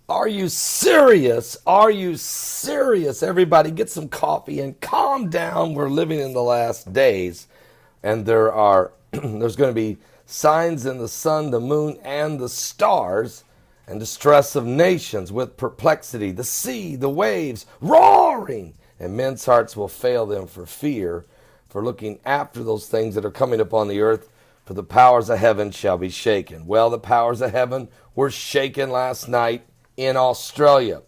Are you serious? Are you serious? Everybody get some coffee and calm down. We're living in the last days. And there's going to be signs in the sun, the moon, and the stars, and distress of nations with perplexity, the sea, the waves roaring, and men's hearts will fail them for fear, for looking after those things that are coming upon the earth, for the powers of heaven shall be shaken. Well, the powers of heaven were shaken last night in Australia.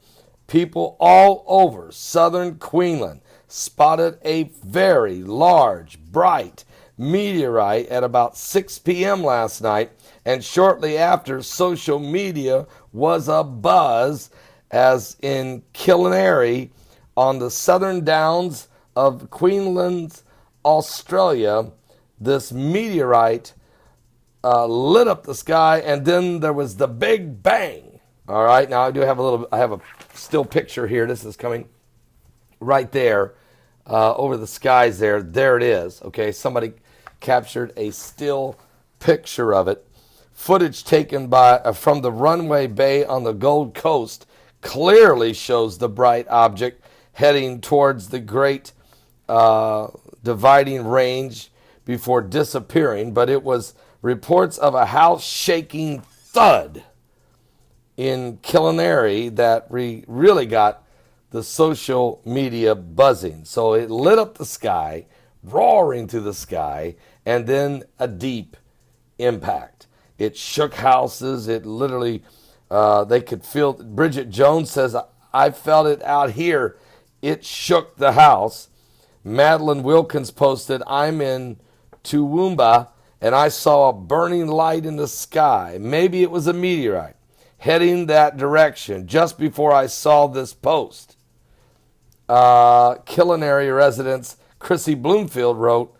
People all over southern Queensland spotted a very large, bright meteorite at about 6 p.m. last night, and shortly after, social media was abuzz as in Killarney on the southern downs of Queensland, Australia, this meteorite lit up the sky, and then there was the big bang. All right, now I have a still picture here. This is coming right there over the skies there. There it is. Okay, somebody captured a still picture of it. Footage taken from the runway bay on the Gold Coast clearly shows the bright object heading towards the great dividing range before disappearing, but it was reports of a house-shaking thud in Killarney that really got the social media buzzing. So it lit up the sky, roaring through the sky, and then a deep impact. It shook houses. It literally, they could feel. Bridget Jones says, I felt it out here. It shook the house. Madeline Wilkins posted, I'm in Toowoomba, and I saw a burning light in the sky. Maybe it was a meteorite heading that direction just before I saw this post. Killarney residents Chrissy Bloomfield wrote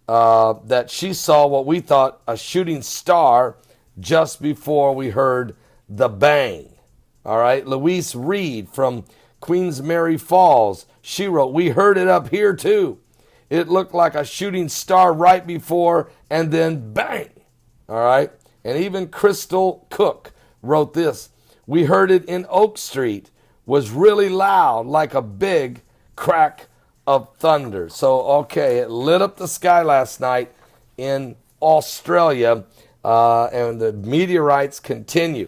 that she saw what we thought a shooting star just before we heard the bang. All right, Louise Reed from Queens Mary Falls, she wrote, we heard it up here too. It looked like a shooting star right before and then bang. All right, and even Crystal Cook wrote this. We heard it in Oak Street, was really loud, like a big crack of thunder. So, okay, it lit up the sky last night in Australia, and the meteorites continue.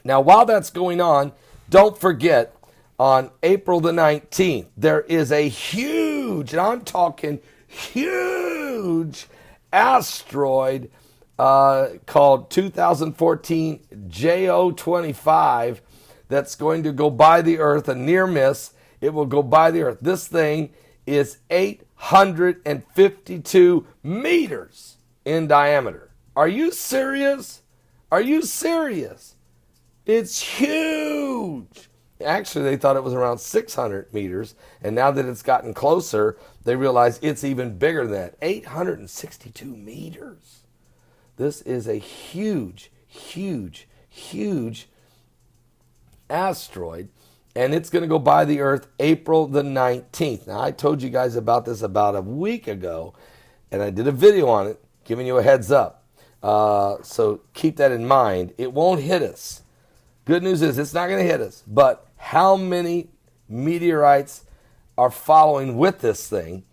Now, while that's going on, don't forget, on April the 19th, there is a huge, and I'm talking huge, asteroid called 2014 JO25 that's going to go by the Earth, a near miss. It will go by the Earth. This thing is 852 meters in diameter. Are you serious? Are you serious? It's huge. Actually, they thought it was around 600 meters, and now that it's gotten closer, they realize it's even bigger than that. 862 meters. This is a huge, huge, huge asteroid, and it's going to go by the Earth April the 19th. Now, I told you guys about this about a week ago, and I did a video on it, giving you a heads up. So keep that in mind. It won't hit us. Good news is it's not going to hit us, but how many meteorites are following with this thing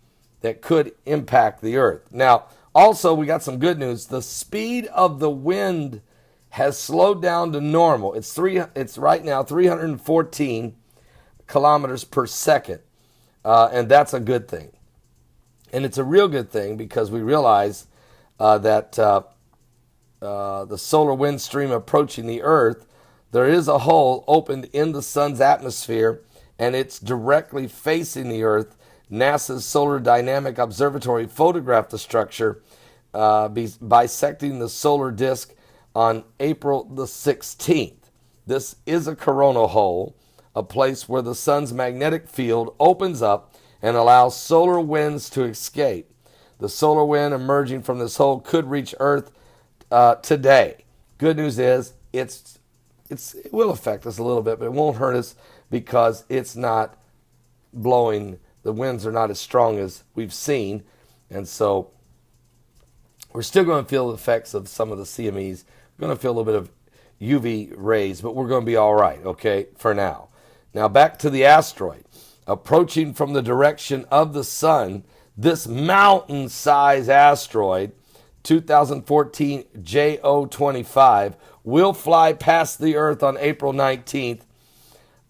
that could impact the Earth? Now, also, we got some good news. The speed of the wind has slowed down to normal. It's right now 314 kilometers per second, and that's a good thing. And it's a real good thing because we realize that the solar wind stream approaching the Earth, there is a hole opened in the sun's atmosphere, and it's directly facing the Earth. NASA's Solar Dynamic Observatory photographed the structure bisecting the solar disk on April the 16th. This is a coronal hole, a place where the sun's magnetic field opens up and allows solar winds to escape. The solar wind emerging from this hole could reach Earth today. Good news is it will affect us a little bit, but it won't hurt us because it's not blowing. The winds are not as strong as we've seen, and so we're still going to feel the effects of some of the CMEs. We're going to feel a little bit of UV rays, but we're going to be all right, okay, for now. Now back to the asteroid. Approaching from the direction of the sun, this mountain-sized asteroid, 2014 JO25, will fly past the Earth on April 19th.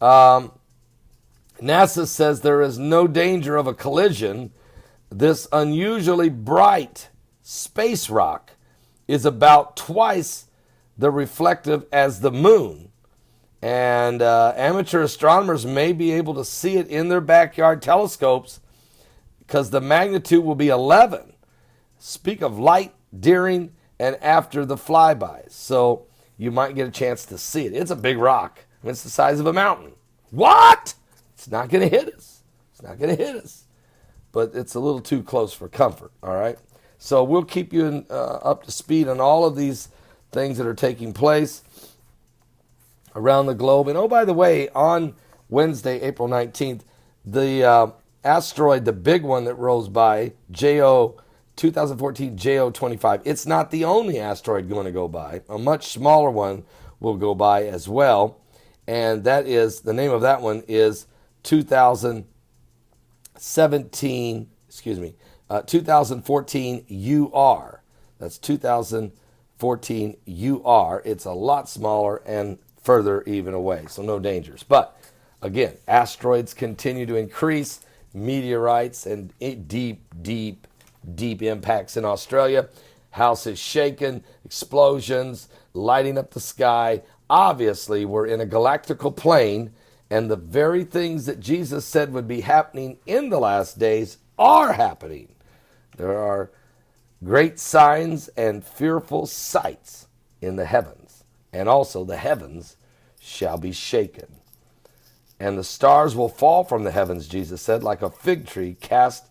NASA says there is no danger of a collision. This unusually bright space rock is about twice the reflective as the moon. And amateur astronomers may be able to see it in their backyard telescopes because the magnitude will be 11. Speak of light during and after the flybys. So you might get a chance to see it. It's a big rock. I mean, it's the size of a mountain. What? It's not going to hit us. It's not going to hit us. But it's a little too close for comfort, all right? So we'll keep you up to speed on all of these things that are taking place around the globe. And oh, by the way, on Wednesday, April 19th, the asteroid, the big one that rolls by, 2014 JO25, it's not the only asteroid going to go by. A much smaller one will go by as well. And that is, the name of that one is 2014 UR. That's 2014 UR. It's a lot smaller and further even away, so no dangers. But again, asteroids continue to increase, meteorites and deep impacts in Australia. House is shaken, explosions, lighting up the sky. Obviously, we're in a galactical plane, and the very things that Jesus said would be happening in the last days are happening. There are great signs and fearful sights in the heavens, and also the heavens shall be shaken. And the stars will fall from the heavens, Jesus said, like a fig tree cast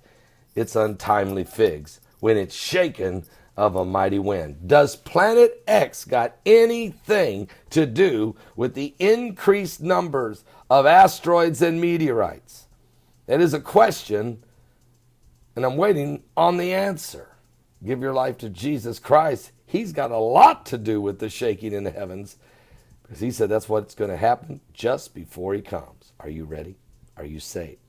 its untimely figs when it's shaken of a mighty wind. Does Planet X got anything to do with the increased numbers of asteroids and meteorites? It is a question, and I'm waiting on the answer. Give your life to Jesus Christ. He's got a lot to do with the shaking in the heavens, because he said that's what's going to happen just before he comes. Are you ready? Are you saved?